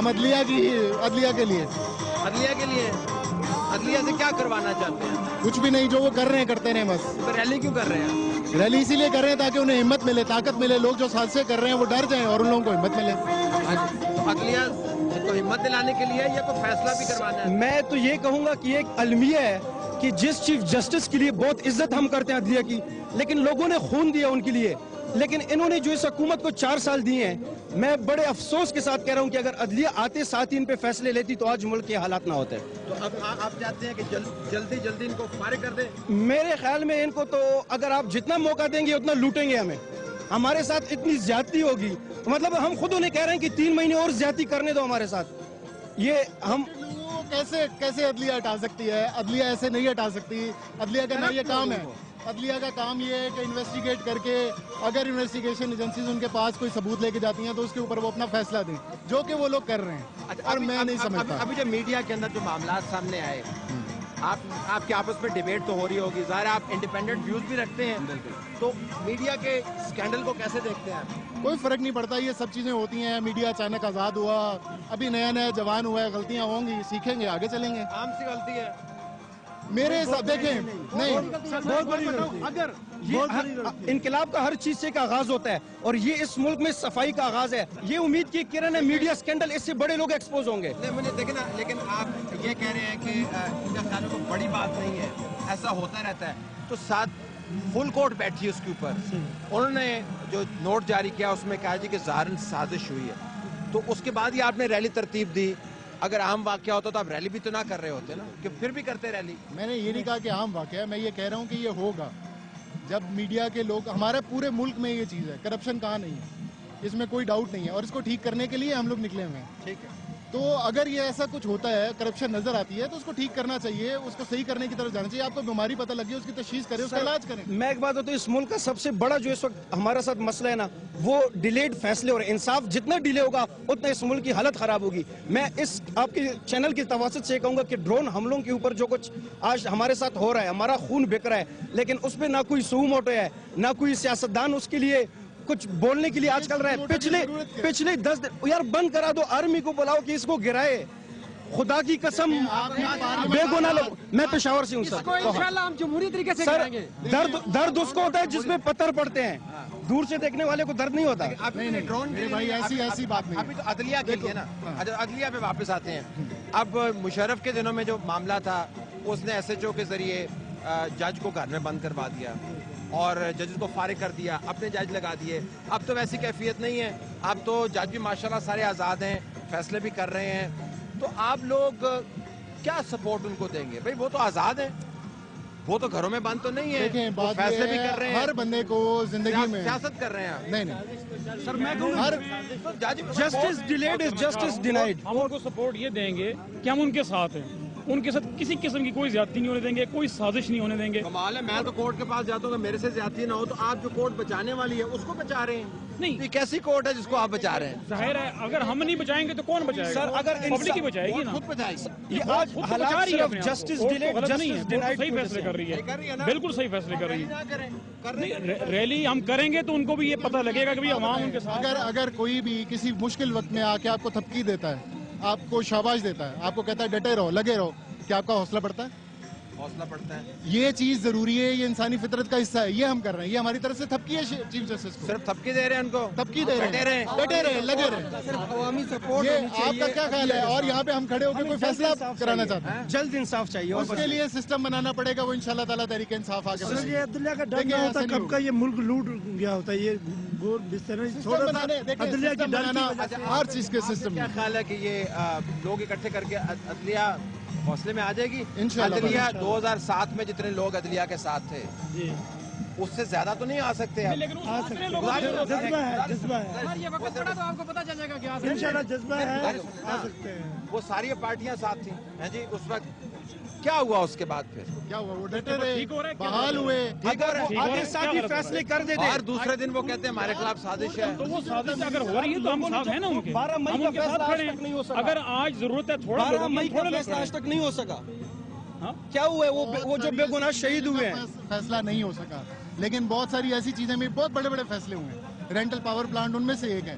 ہم عدلیہ کے لیے عدلیہ سے کیا کروانا چاہتے ہیں؟ کچھ بھی نہیں، جو وہ کر رہے ہیں کرتے رہیں بس. تو ریلی کیوں کر رہے ہیں؟ ریلی اسی لیے کر رہے ہیں تاکہ انہیں ہمت ملے، طاقت ملے. لوگ جو حادثے کر رہے ہیں وہ ڈر جائیں اور ان لوگوں کو ہمت ملے. تو عدلیہ کو ہمت دلانے کے لیے یا کوئی فیصلہ بھی کروانا ہے؟ میں تو یہ کہوں گا کہ یہ ایک المیہ ہے کہ جس چیف جسٹس کے لیے بہت عزت ہم کرتے ہیں عدلیہ کی، لیکن لوگوں نے خون دیا ان کے لیے، لیکن انہوں نے جو اس حکومت کو 4 سال دیے ہیں. میں بڑے افسوس کے ساتھ کہہ رہا ہوں کہ اگر عدلیہ آتے ساتھ ہی ان پہ فیصلے لیتی تو آج ملک کے حالات نہ ہوتے. تو اب آپ چاہتے ہیں کہ جلدی ان کو فارغ کر دیں؟ میرے خیال میں ان کو تو اگر آپ جتنا موقع دیں گے اتنا لوٹیں گے ہمیں. ہمارے ساتھ اتنی زیادتی ہوگی، مطلب ہم خود انہیں کہہ رہے ہیں کہ 3 مہینے اور زیادتی کرنے دو ہمارے ساتھ. یہ ہم کیسے عدلیہ ہٹا سکتی ہے؟ عدلیہ ایسے نہیں ہٹا سکتی. عدلیہ کا نہ یہ کام ہے. عدلیہ کا کام یہ ہے کہ انویسٹیگیٹ کر کے اگر انویسٹیگیشن ایجنسیز ان کے پاس کوئی ثبوت لے کے جاتی ہیں تو اس کے اوپر وہ اپنا فیصلہ دیں، جو کہ وہ لوگ کر رہے ہیں. اور میں نہیں سمجھتا. ابھی جو میڈیا کے اندر جو معاملات سامنے آئے، آپ کے آپس میں ڈیبیٹ تو ہو رہی ہوگی، ظاہر آپ انڈیپینڈنٹ ویوز بھی رکھتے ہیں، تو میڈیا کے اسکینڈل کو کیسے دیکھتے ہیں؟ کوئی فرق نہیں پڑتا، یہ سب چیزیں ہوتی ہیں. میڈیا اچانک آزاد ہوا، ابھی نیا جوان ہوا ہے، غلطیاں ہوں گی، سیکھیں گے، آگے چلیں گے. عام سی غلطی ہے میرے حساب دیکھیں نہیں. اگر انقلاب کا ہر چیز سے ایک آغاز ہوتا ہے اور یہ اس ملک میں صفائی کا آغاز ہے. یہ امید کی کرن ہے میڈیا اسکینڈل اس سے بڑے لوگ ایکسپوز ہوں گے. نہیں مجھے دیکھیں نا، لیکن آپ یہ کہہ رہے ہیں کہ ان کا خیال میں بڑی بات نہیں ہے، ایسا ہوتا رہتا ہے. تو ساتھ فل کورٹ بیٹھی ہے اس کے اوپر، انہوں نے جو نوٹ جاری کیا اس میں کہا جی کہ ظاہراً سازش ہوئی ہے، تو اس کے بعد ہی آپ نے ریلی ترتیب دی. اگر عام واقعہ ہوتا تو آپ ریلی بھی تو نہ کر رہے ہوتے نا، کہ پھر بھی کرتے ریلی. میں نے یہ نہیں کہا کہ عام واقعہ ہے، میں یہ کہہ رہا ہوں کہ یہ ہوگا جب میڈیا کے لوگ، ہمارے پورے ملک میں یہ چیز ہے، کرپشن کہاں نہیں ہے، اس میں کوئی ڈاؤٹ نہیں ہے، اور اس کو ٹھیک کرنے کے لیے ہم لوگ نکلے ہوئے ہیں. ٹھیک ہے. تو اگر یہ ایسا کچھ ہوتا ہے، کرپشن نظر آتی ہے تو اس کو ٹھیک کرنا چاہیے، اس کو صحیح کرنے کی طرف جانا چاہیے. آپ کو بیماری پتہ لگی ہے، اس کی تشخیص کریں، اس کا علاج کریں. میں ایک بات ہوتا ہے، اس ملک کا سب سے بڑا جو اس وقت ہمارے ساتھ مسئلہ ہے نا، وہ ڈیلیڈ فیصلے اور انصاف. جتنا ڈیلے ہوگا اتنا اس ملک کی حالت خراب ہوگی. میں اس آپ کے چینل کی تواسط سے کہوں گا کہ ڈرون حملوں کے اوپر جو کچھ آج ہمارے ساتھ ہو رہا ہے، ہمارا خون بک رہا ہے، لیکن اس پہ نہ کوئی سو موٹو ہے، نہ کوئی سیاستدان اس کے لیے کچھ بولنے کے لیے آج کل رہا ہے. پچھلے 10 دن یار بند کرا دو، آرمی کو بلاؤ کہ اس کو گرائے. خدا کی قسم بے گناہ لوگ. میں پشاور سے ہوں سر. انشاءاللہ ہم جمہوری طریقے سے کریں گے. درد اس کو ہوتا ہے جس میں پتھر پڑتے ہیں، دور سے دیکھنے والے کو درد نہیں ہوتا. ڈرون ایسی بات نہیں. ابھی تو عدلیہ کے لیے نا، عدلیہ پہ واپس آتے ہیں. اب مشرف کے دنوں میں جو معاملہ تھا، اس نے ایس ایچ او کے ذریعے جج کو گھر میں بند کروا دیا اور ججز کو فارغ کر دیا، اپنے جج لگا دیے. اب تو ویسی کیفیت نہیں ہے، اب تو جج بھی ماشاءاللہ سارے آزاد ہیں، فیصلے بھی کر رہے ہیں. تو آپ لوگ کیا سپورٹ ان کو دیں گے؟ بھئی وہ تو آزاد ہیں، وہ تو گھروں میں بند تو نہیں ہے، دیکھیں بات فیصلے بھی کر رہے ہیں، ہر بندے کو زندگی میں سیاست کر رہے ہیں. نہیں سر میں کہوں ہر justice delayed is justice denied. ہم ان کو سپورٹ یہ دیں گے کہ ہم ان کے ساتھ ہیں، ان کے ساتھ کسی قسم کی کوئی زیادتی نہیں ہونے دیں گے، کوئی سازش نہیں ہونے دیں گے. کمال ہے، میں تو کورٹ کے پاس جاتا ہوں کہ میرے سے زیادتی نہ ہو، تو آپ جو کورٹ بچانے والی ہے اس کو بچا رہے ہیں. نہیں، یہ کیسی کورٹ ہے جس کو آپ بچا رہے ہیں؟ ظاہر ہے اگر ہم نہیں بچائیں گے تو کون بچائے گا؟ سر اگر پبلک ہی بچائے گی نا. خود بچائے گی. یہ آج حالات صرف جسٹس ڈیلیڈ جسٹس ڈینائڈ صحیح فیصلے کر رہی ہے، بالکل صحیح فیصلے کر رہی ہے. ریلی ہم کریں گے تو ان کو بھی یہ پتہ لگے گا کہ بھی عوام ان کے ساتھ. اگر کوئی بھی کسی مشکل وقت میں آ کے آپ کو تھپکی دیتا ہے، آپ کو شاباش دیتا ہے، آپ کو کہتا ہے ڈٹے رہو، لگے رہو، کیا آپ کا حوصلہ بڑھتا ہے؟ حوصلہ پڑتا ہے. یہ چیز ضروری ہے، یہ انسانی فطرت کا حصہ ہے. یہ ہم کر رہے ہیں، یہ ہماری طرف سے تھپکی ہے چیف جسٹس کو. صرف تھپکی دے رہے ہیں ان کو، تھپکی دے رہے ہیں، ڈٹے رہے، لگے رہے. صرف عوامی سپورٹ یہ ہونی آپ کا چاہیے. کیا خیال ہے؟ اور یہاں پہ ہم کھڑے ہو کے کوئی فیصلہ کرانا چاہتے ہیں، جلد انصاف چاہیے. اس کے لیے سسٹم بنانا پڑے گا، وہ انشاءاللہ تعالیٰ تحریک انصاف آگے بڑھے گی. یہ عدلیہ کا ڈر نہ ہوتا کب کا یہ ملک لوٹ گیا ہوتا ہے. یہ گور بستر تھوڑا سا عدلیہ کی ڈر بنانا ہر چیز کے سسٹم کیا میں. خیال ہے کہ یہ لوگ اکٹھے کر کے عدلیہ حوصلے میں آ جائے گی؟ انشاءاللہ. عدلیہ 2007 میں جتنے لوگ عدلیہ کے ساتھ تھے جی اس سے زیادہ تو نہیں آ سکتے اب. لیکن آ سکتے ہیں. جذبہ ہے، جذبہ ہے. یہ وقت پڑا تو آپ کو پتہ چل جائے گا کہ آپ انشاءاللہ جذبہ ہے، آ سکتے ہیں. وہ ساری پارٹیاں ساتھ تھیں ہیں جی اس وقت. کیا ہوا اس کے بعد پھر؟ کیا ہوا؟ وہ ڈٹے رہے، ٹھیک ہو رہا ہے، بحال ہوئے. اگر وہ آگے ساتھ ہی فیصلے کر دیتے اور دوسرے دن وہ کہتے ہیں ہمارے خلاف سازش ہے. تو وہ سازش اگر ہو رہی ہے تو ہم ساتھ ہیں نا ان کے. 12 مئی ہم کا ان کے ساتھ فیصلہ کھڑے آج تک نہیں ہو ہیں. سکا. اگر آج ضرورت ہے تھوڑا 12 مئی کا فیصلہ آج تک نہیں ہو سکا. کیا ہوا ہے؟ وہ جو بے گناہ شہید ہوئے ہیں. فیصلہ نہیں ہو سکا، لیکن بہت ساری ایسی چیزیں میں بہت بڑے بڑے فیصلے ہوئے ہیں. رینٹل پاور پلانٹ ان میں سے ایک ہے.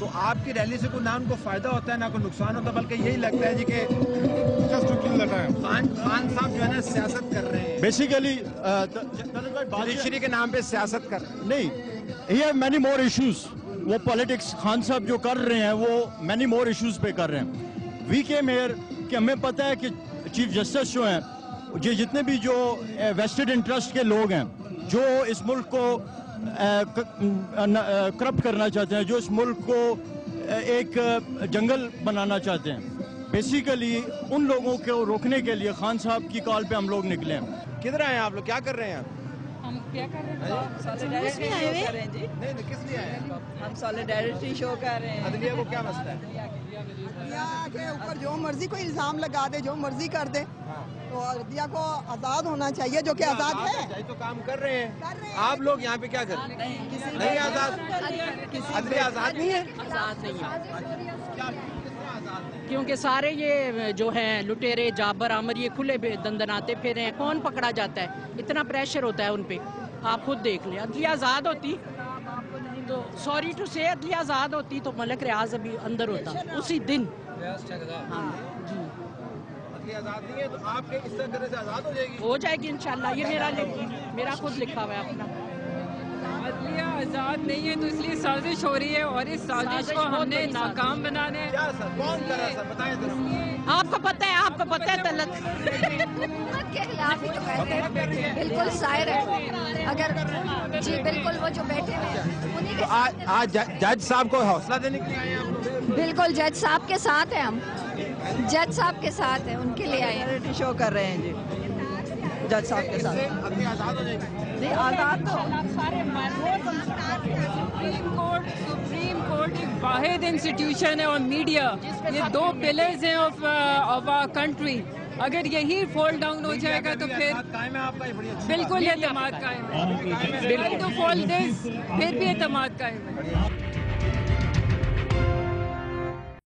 تو آپ کی ریلی سے کوئی نہ ان کو فائدہ ہوتا ہے نہ کوئی نقصان ہوتا ہے، بلکہ یہی لگتا ہے جی کہ خان صاحب جو ہے نا سیاست کر رہے ہیں، بیسیکلی جوڈیشری کے نام پہ سیاست کر رہے ہیں. نہیں، یہ مینی مور ایشوز، وہ پالیٹکس خان صاحب جو کر رہے ہیں وہ مینی مور ایشوز پہ کر رہے ہیں. وی کیم ہیئر کہ ہمیں پتہ ہے کہ چیف جسٹس جو ہیں، یہ جتنے بھی جو ویسٹڈ انٹرسٹ کے لوگ ہیں جو اس ملک کو کرپٹ کرنا چاہتے ہیں، جو اس ملک کو ایک جنگل بنانا چاہتے ہیں، بیسیکلی ان لوگوں کو روکنے کے لیے خان صاحب کی کال پہ ہم لوگ نکلے ہیں. کدھر آئے ہیں آپ لوگ، کیا کر رہے ہیں؟ ہم کیا کر رہے ہیں جی؟ نہیں کس لیے آئے ہیں؟ ہم سالیڈیرٹی شو کر رہے ہیں. عدلیہ کو کیا مسئلہ ہے؟ کے اوپر جو مرضی کوئی الزام لگا دے، جو مرضی کر دے، تو عدلیہ کو آزاد ہونا چاہیے، جو کہ آزاد ہے. تو کام کر رہے ہیں آپ لوگ یہاں پہ کیا کر رہے ہیں؟ نہیں آزاد، عدلیہ آزاد نہیں ہے. آزاد نہیں ہے کیونکہ سارے یہ جو ہیں لٹیرے جابر عامر یہ کھلے دندناتے پھرے ہیں. کون پکڑا جاتا ہے؟ اتنا پریشر ہوتا ہے ان پہ. آپ خود دیکھ لیں. عدلیہ آزاد ہوتی تو سوری ٹو سے عدلیہ آزاد ہوتی تو ملک ریاض ابھی اندر ہوتا اسی دن. عدلیہ آزاد نہیں ہے تو آپ کے اس طرح سے آزاد ہو جائے گی؟ ہو جائے گی انشاءاللہ. یہ میرا خود لکھا ہوا ہے اپنا. عدلیہ آزاد نہیں ہے تو اس لیے سازش ہو رہی ہے، اور اس سازش کو ہم نے ناکام بنانے. کون کر رہا ہے سر بتائیں ذرا. آپ کو پتہ ہے، آپ کو پتہ ہے طلت کے خلاف ہی تو کہتے ہیں. بالکل ظاہر ہے. اگر جی بالکل وہ جو بیٹھے ہیں آج جج صاحب کو حوصلہ دینے کے لیے آئے ہیں آپ لوگ؟ بالکل جج صاحب کے ساتھ ہیں. ہم جج صاحب کے ساتھ ہیں، ان کے لیے آئے ہیں. ریئلٹی شو کر رہے ہیں جی جج صاحب کے ساتھ. عدلیہ آزاد ہو جائے گی؟ نہیں آزاد تو سپریم کورٹ ایک واحد انسٹیٹیوشن ہے، اور میڈیا یہ دو پلرز ہیں آف آور کنٹری. اگر یہی فال ڈاؤن ہو جائے گا تو پھر بالکل اعتماد قائم ہے. پھر بھی اعتماد قائم ہے.